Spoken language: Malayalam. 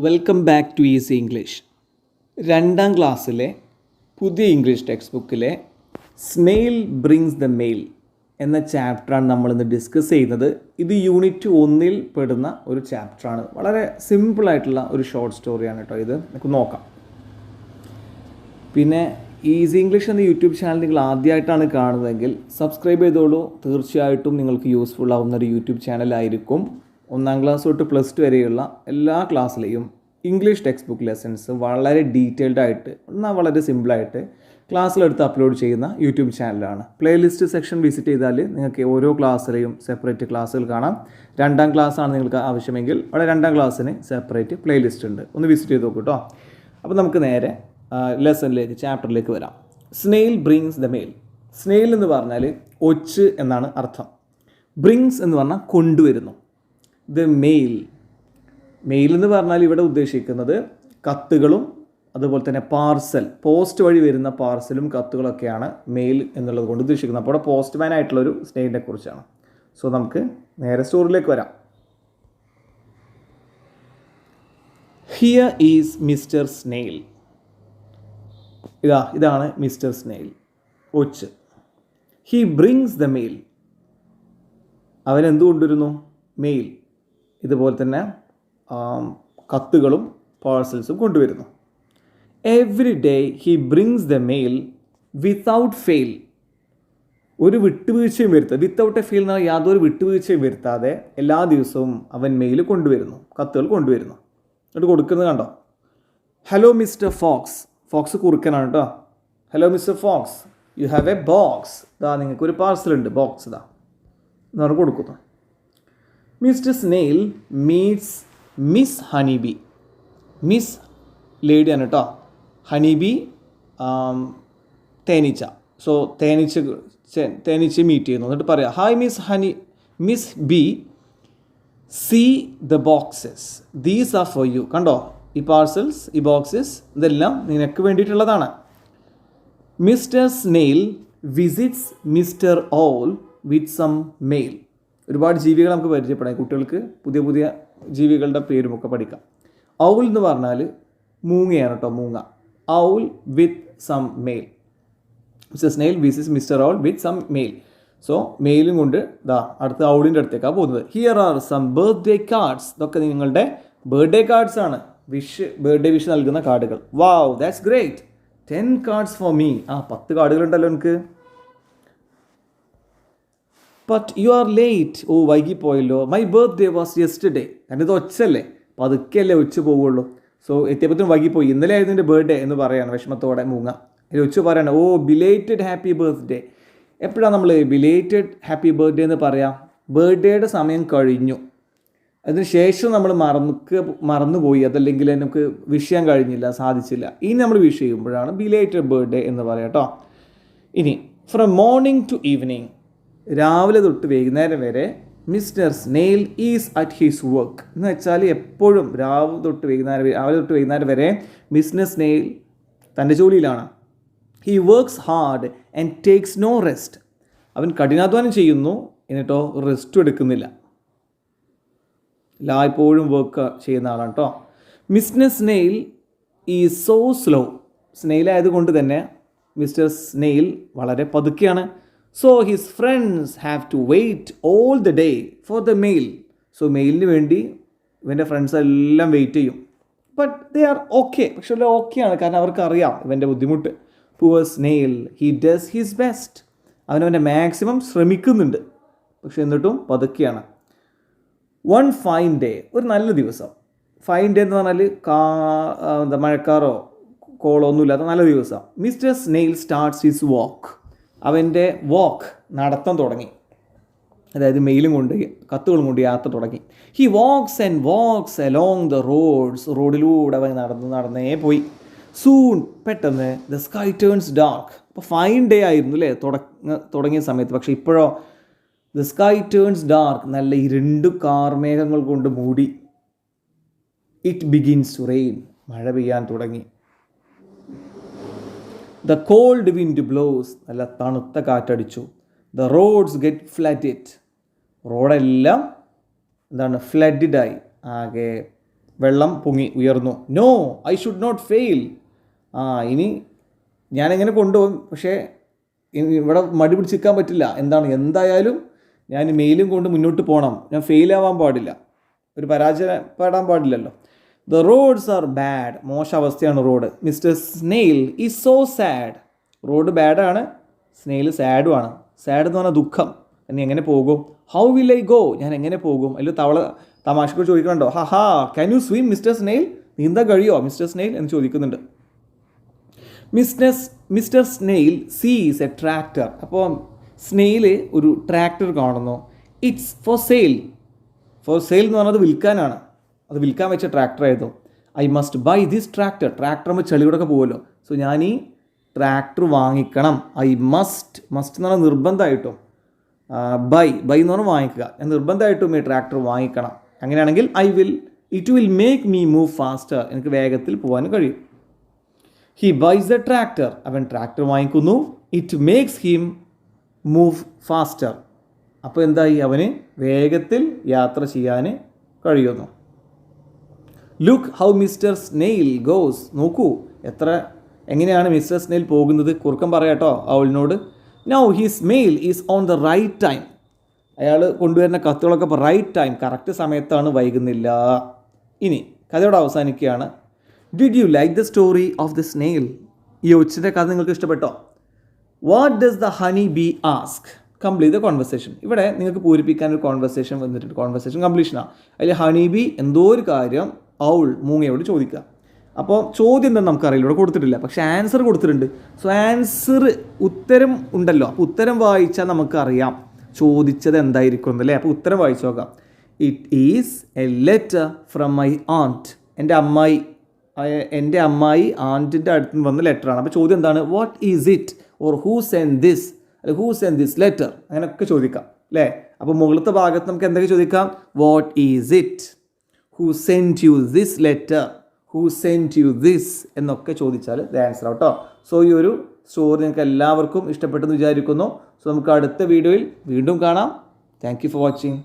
Welcome back to easy English. 2ാം ക്ലാസ്സിലെ പുതിയ ഇംഗ്ലീഷ് ടെക്സ്റ്റ് ബുക്കിലെ സ്നെയിൽ ബ്രിങ്സ് ദ മെയിൽ എന്ന ചാപ്റ്ററാണ് നമ്മളിന്ന് ഡിസ്കസ് ചെയ്യുന്നത്. ഇത് യൂണിറ്റ് 1 പെടുന്ന ഒരു ചാപ്റ്ററാണ്. വളരെ സിമ്പിളായിട്ടുള്ള ഒരു ഷോർട്ട് സ്റ്റോറിയാണ് കേട്ടോ ഇത്. നമുക്ക് നോക്കാം. പിന്നെ ഈസി ഇംഗ്ലീഷ് എന്ന യൂട്യൂബ് ചാനൽ നിങ്ങൾ ആദ്യമായിട്ടാണ് കാണുന്നതെങ്കിൽ സബ്സ്ക്രൈബ് ചെയ്തോളൂ. തീർച്ചയായിട്ടും നിങ്ങൾക്ക് യൂസ്ഫുൾ ആവുന്ന ഒരു യൂട്യൂബ് ചാനലായിരിക്കും. 1ാം ക്ലാസ് തൊട്ട് +2 വരെയുള്ള എല്ലാ ക്ലാസ്സിലെയും ഇംഗ്ലീഷ് ടെക്സ്റ്റ് ബുക്ക് ലെസൺസ് വളരെ ഡീറ്റെയിൽഡ് ആയിട്ട് എന്നാൽ വളരെ സിമ്പിളായിട്ട് ക്ലാസ്സിലെടുത്ത് അപ്ലോഡ് ചെയ്യുന്ന യൂട്യൂബ് ചാനലാണ്. പ്ലേലിസ്റ്റ് സെക്ഷൻ വിസിറ്റ് ചെയ്താൽ നിങ്ങൾക്ക് ഓരോ ക്ലാസ്സിലെയും സെപ്പറേറ്റ് ക്ലാസ്സുകൾ കാണാം. 2ാം ക്ലാസ്സാണ് നിങ്ങൾക്ക് ആവശ്യമെങ്കിൽ അവിടെ 2ാം ക്ലാസ്സിന് സെപ്പറേറ്റ് പ്ലേലിസ്റ്റ് ഉണ്ട്. ഒന്ന് വിസിറ്റ് ചെയ്ത് നോക്കൂ കേട്ടോ. അപ്പോൾ നമുക്ക് നേരെ ലെസണിലേക്ക് ചാപ്റ്ററിലേക്ക് വരാം. Snail brings the mail. Snail എന്ന് പറഞ്ഞാൽ ഒച്ച് എന്നാണ് അർത്ഥം. ബ്രിങ്സ് എന്ന് പറഞ്ഞാൽ കൊണ്ടുവരുന്നു. ദ മെയിൽ എന്ന് പറഞ്ഞാൽ ഇവിടെ ഉദ്ദേശിക്കുന്നത് കത്തുകളും അതുപോലെ തന്നെ പാർസൽ, പോസ്റ്റ് വഴി വരുന്ന പാർസലും കത്തുകളൊക്കെയാണ് മെയിൽ എന്നുള്ളത് കൊണ്ട് ഉദ്ദേശിക്കുന്നത്. അപ്പോൾ അവിടെ പോസ്റ്റ്മാൻ ആയിട്ടുള്ളൊരു സ്നെയിലിനെ കുറിച്ചാണ്. സോ നമുക്ക് നേരെ സ്റ്റോറിയിലേക്ക് വരാം. Here is mister snail. ഇതാണ് മിസ്റ്റർ സ്നെയിൽ, ഒച്ച്. He brings the mail. അവൻ എന്ത് കൊണ്ടുവരുന്നു? മെയിൽ. ഇതുപോലെ തന്നെ കത്തുകളും പാഴ്സൽസും കൊണ്ടുവരുന്നു. Every day he brings the mail without fail. ഒരു വിട്ടുവീഴ്ചയും വരുത്താതെ, വിത്തൗട്ട് എ ഫെയിൽ എന്ന് പറഞ്ഞാൽ യാതൊരു വിട്ടുവീഴ്ചയും വരുത്താതെ എല്ലാ ദിവസവും അവൻ മെയിൽ കൊണ്ടുവരുന്നു, കത്തുകൾ കൊണ്ടുവരുന്നു. എന്നിട്ട് കൊടുക്കുന്നത് കണ്ടോ? Hello mister fox. ഫോക്സ് കുറുക്കനാണ് കേട്ടോ. Hello mister fox, you have a box. നിങ്ങൾക്കൊരു പാർസലുണ്ട്, ബോക്സ് എന്ന് പറഞ്ഞ് കൊടുക്കുന്നു. Mister snail meets miss honeybee. Miss ലേഡിയാണ് കേട്ടോ. ഹണിബി തേനീച്ച. സോ തേനീച്ച മീറ്റ് ചെയ്യുന്നു. എന്നിട്ട് പറയാം, hi miss bee, see the boxes, these are for you. കണ്ടോ ഈ പാർസൽസ്, ഈ ബോക്സസ്, ഇതെല്ലാം നിനക്ക് വേണ്ടിയിട്ടുള്ളതാണ്. Mister snail visits mister owl with some mail. ഒരുപാട് ജീവികൾ നമുക്ക് പരിചയപ്പെടാം. കുട്ടികൾക്ക് പുതിയ പുതിയ ജീവികളുടെ പേരുമൊക്കെ പഠിക്കാം. ഔൾ എന്ന് പറഞ്ഞാൽ മൂങ്ങയാണ് കേട്ടോ, മൂങ്ങ. Owl with some mail. Mister snail visits mister owl with some mail. So മെയിലും കൊണ്ട് അടുത്ത ഔളിൻ്റെ അടുത്തേക്കാണ് പോകുന്നത്. Here are some birthday cards. ഇതൊക്കെ നിങ്ങളുടെ ബർത്ത്ഡേ കാർഡ്സ് ആണ്. ബർത്ത്ഡേ വിഷ് നൽകുന്ന കാർഡുകൾ. Wow, that's great. 10 cards for me. 10 കാർഡുകളുണ്ടല്ലോ എനിക്ക്. But you are late. വൈകിപ്പോയല്ലോ. My birthday was yesterday. കാരണം ഇത് ഒച്ചല്ലേ, പതുക്കെയല്ലേ ഒച്ച പോവുള്ളൂ. സോ എത്തിയപ്പോഴത്തേനും വൈകിപ്പോയി. ഇന്നലെ ആയിരുന്നു എൻ്റെ ബർത്ത്ഡേ എന്ന് പറയാണ് വിഷമത്തോടെ മൂങ്ങ. അതിൽ ഒച്ച പറയാണ്, ബിലേറ്റഡ് ഹാപ്പി ബർത്ത്ഡേ. എപ്പോഴാണ് നമ്മൾ ബിലേറ്റഡ് ഹാപ്പി ബർത്ത്ഡേ എന്ന് പറയാം? ബർത്ത്ഡേയുടെ സമയം കഴിഞ്ഞു, അതിന് ശേഷം നമ്മൾ മറന്നുപോയി, അതല്ലെങ്കിൽ നമുക്ക് വിഷ് ചെയ്യാൻ കഴിഞ്ഞില്ല, സാധിച്ചില്ല. ഇനി നമ്മൾ വിഷ് ചെയ്യുമ്പോഴാണ് ബിലേറ്റഡ് ബർത്ത്ഡേ എന്ന് പറയാം കേട്ടോ. ഇനി ഫ്രം മോർണിംഗ് ടു ഈവനിങ്. രാവിലെ തൊട്ട് വൈകുന്നേരം വരെ mister snail is at his work. എന്ന് വെച്ചാൽ എപ്പോഴും രാവിലെ തൊട്ട് വൈകുന്നേരം വരെ മിസ്റ്റർ സ്നെയിൽ തൻ്റെ ജോലിയിലാണ്. He works hard and takes no rest. അവൻ കഠിനാധ്വാനം ചെയ്യുന്നു, എന്നിട്ടോ റെസ്റ്റും എടുക്കുന്നില്ല. എല്ലായ്പ്പോഴും വർക്ക് ചെയ്യുന്ന ആളാണ് കേട്ടോ. Mister snail is so slow. Snail ആയതുകൊണ്ട് തന്നെ മിസ്റ്റർ സ്നെയിൽ വളരെ പതുക്കെയാണ്. So his friends have to wait all the day for the mail. So മെയിലിന് വേണ്ടി ഇവൻ്റെ ഫ്രണ്ട്സ് എല്ലാം വെയിറ്റ് ചെയ്യും. But they are okay. പക്ഷേ ഓക്കെയാണ്, കാരണം അവർക്കറിയാം ഇവൻ്റെ ബുദ്ധിമുട്ട്. Poor snail, he does his best. അവനവൻ്റെ മാക്സിമം ശ്രമിക്കുന്നുണ്ട്, പക്ഷെ എന്നിട്ടും പതുക്കെയാണ്. വൺ ഫൈൻ ഡേ, ഒരു നല്ല ദിവസം. ഫൈൻ ഡേ എന്ന് പറഞ്ഞാൽ മഴക്കാറോ കോളോ ഒന്നുമില്ലാത്ത നല്ല ദിവസം. മിസ്റ്റർ സ്നെയിൽ സ്റ്റാർട്ട്സ് ഹിസ് വാക്ക്. അവൻ്റെ നടത്തം തുടങ്ങി. അതായത് മെയിലും കൊണ്ട് കത്തുകളും കൊണ്ട് യാത്ര തുടങ്ങി. He walks and walks along the roads. റോഡിലൂടെ അവൻ നടന്നേ പോയി. സൂൺ, പെട്ടെന്ന് ദ സ്കൈ ടേൺസ് ഡാർക്ക്. അപ്പോൾ ഫൈൻ ഡേ ആയിരുന്നു അല്ലേ തുടങ്ങിയ സമയത്ത്. പക്ഷേ ഇപ്പോഴോ ദ സ്കൈ ടേൺസ് ഡാർക്ക്. നല്ല ഇരുണ്ടു കാർമേഘങ്ങൾ കൊണ്ട് മൂടി. It begins to rain. മഴ പെയ്യാൻ തുടങ്ങി. The cold wind blows. നല്ല തണുത്ത കാറ്റടിച്ചു. The roads get flooded. റോഡെല്ലാം ഫ്ലഡഡായി, ആകെ വെള്ളം പൊങ്ങി ഉയർന്നു. No, I should not fail. ഇനി ഞാനെങ്ങനെ കൊണ്ടുപോകും, പക്ഷേ ഇവിടെ മടി പിടിച്ചിരിക്കാൻ പറ്റില്ല. എന്തായാലും ഞാൻ മെയിലും കൊണ്ട് മുന്നോട്ട് പോകണം. ഞാൻ ഫെയിലാവാൻ പാടില്ല, ഒരു പരാജയപ്പെടാൻ പാടില്ലല്ലോ. The roads are bad. മോശം അവസ്ഥയാണ് റോഡ്. Mister snail is so sad. Road ബാഡാണ്, സ്നെയിൽ സാഡുമാണ്. സാഡ് എന്ന് പറഞ്ഞാൽ ദുഃഖം. നീ എങ്ങനെ പോകും? How will I go? ഞാൻ എങ്ങനെ പോകും? അതിൽ തമാശക്ക് ചോദിക്കണുണ്ടോ? Can you swim mister snail? നീന്താൻ കഴിയോ മിസ്റ്റർ സ്നെയിൽ എന്ന് ചോദിക്കുന്നുണ്ട്. Mister snail sees a tractor. അപ്പോൾ സ്നെയിൽ ഒരു ട്രാക്ടർ കാണുന്നു. It's for sale. For sale എന്ന് പറഞ്ഞത് വിൽക്കാനാണ്. അത് വിൽക്കാൻ വെച്ച ട്രാക്ടർ ആയിരുന്നു. I must buy this tractor. ട്രാക്ടറുമ്പോൾ ചെളികൂടൊക്കെ പോകുമല്ലോ. സോ ഞാൻ ഈ ട്രാക്ടർ വാങ്ങിക്കണം. ഐ മസ്റ്റ് എന്ന് പറഞ്ഞാൽ നിർബന്ധമായിട്ടും. ബൈ എന്ന് പറഞ്ഞാൽ വാങ്ങിക്കുക. ഞാൻ നിർബന്ധമായിട്ടും ഈ ട്രാക്ടർ വാങ്ങിക്കണം. അങ്ങനെയാണെങ്കിൽ it will make me move faster. എനിക്ക് വേഗത്തിൽ പോകാൻ കഴിയും. He buys a tractor. അവൻ ട്രാക്ടർ വാങ്ങിക്കുന്നു. It makes him move faster. അപ്പോൾ എന്തായി? അവന് വേഗത്തിൽ യാത്ര ചെയ്യാൻ കഴിയുന്നു. Look how mister snail goes. നോക്കൂ എങ്ങനെയാണ് മിസ്റ്റർ സ്നെയിൽ പോകുന്നത്. കുറുക്കം പറയാട്ടോ അവളിനോട്. Now his mail is on the right time. അയാൾ കൊണ്ടുവരുന്ന കത്തുകളൊക്കെ ഇപ്പോൾ റൈറ്റ് ടൈം, കറക്റ്റ് സമയത്താണ്, വൈകുന്നില്ല. ഇനി കഥയോടെ അവസാനിക്കുകയാണ്. Did you like the story of the snail? ഈ ഒച്ചിൻ്റെ കഥ നിങ്ങൾക്ക് ഇഷ്ടപ്പെട്ടോ? What does the honey bee ask? Complete the conversation. ഇവിടെ നിങ്ങൾക്ക് പൂരിപ്പിക്കാൻ ഒരു കോൺവെർസേഷൻ വന്നിട്ടുണ്ട്. കോൺവെർസേഷൻ കംപ്ലീഷനാണ്. അതിൽ ഹണി ബി എന്തോ ഒരു കാര്യം മൂങ്ങയോട് ചോദിക്കുക. അപ്പോൾ ചോദ്യം എന്താണെന്ന് നമുക്കറിയില്ല, ഇവിടെ കൊടുത്തിട്ടില്ല, പക്ഷേ ആൻസർ കൊടുത്തിട്ടുണ്ട്. സോ ഉത്തരം ഉണ്ടല്ലോ. അപ്പോൾ ഉത്തരം വായിച്ചാൽ നമുക്കറിയാം ചോദിച്ചത് എന്തായിരിക്കും എന്നല്ലേ. അപ്പോൾ ഉത്തരം വായിച്ചു നോക്കാം. It is A letter from my and. എൻ്റെ അമ്മായി ആൻറ്റിൻ്റെ അടുത്ത് നിന്ന് വന്ന ലെറ്ററാണ്. അപ്പോൾ ചോദ്യം എന്താണ്? What is it? Or who send this? അല്ലെ ഹൂ സെൻഡ് ദിസ് ലെറ്റർ? അങ്ങനെയൊക്കെ ചോദിക്കാം അല്ലേ. അപ്പോൾ മുകളിലത്തെ ഭാഗത്ത് നമുക്ക് എന്തൊക്കെ ചോദിക്കാം? What is it? Who send you this letter? Who send you this എന്നൊക്കെ ചോദിച്ചാൽ ഇത് ആൻസർ ആട്ടോ. സോ ഈ ഒരു സ്റ്റോറി നിങ്ങൾക്ക് എല്ലാവർക്കും ഇഷ്ടപ്പെട്ടെന്ന് വിചാരിക്കുന്നു. സോ നമുക്ക് അടുത്ത വീഡിയോയിൽ വീണ്ടും കാണാം. Thank you for watching.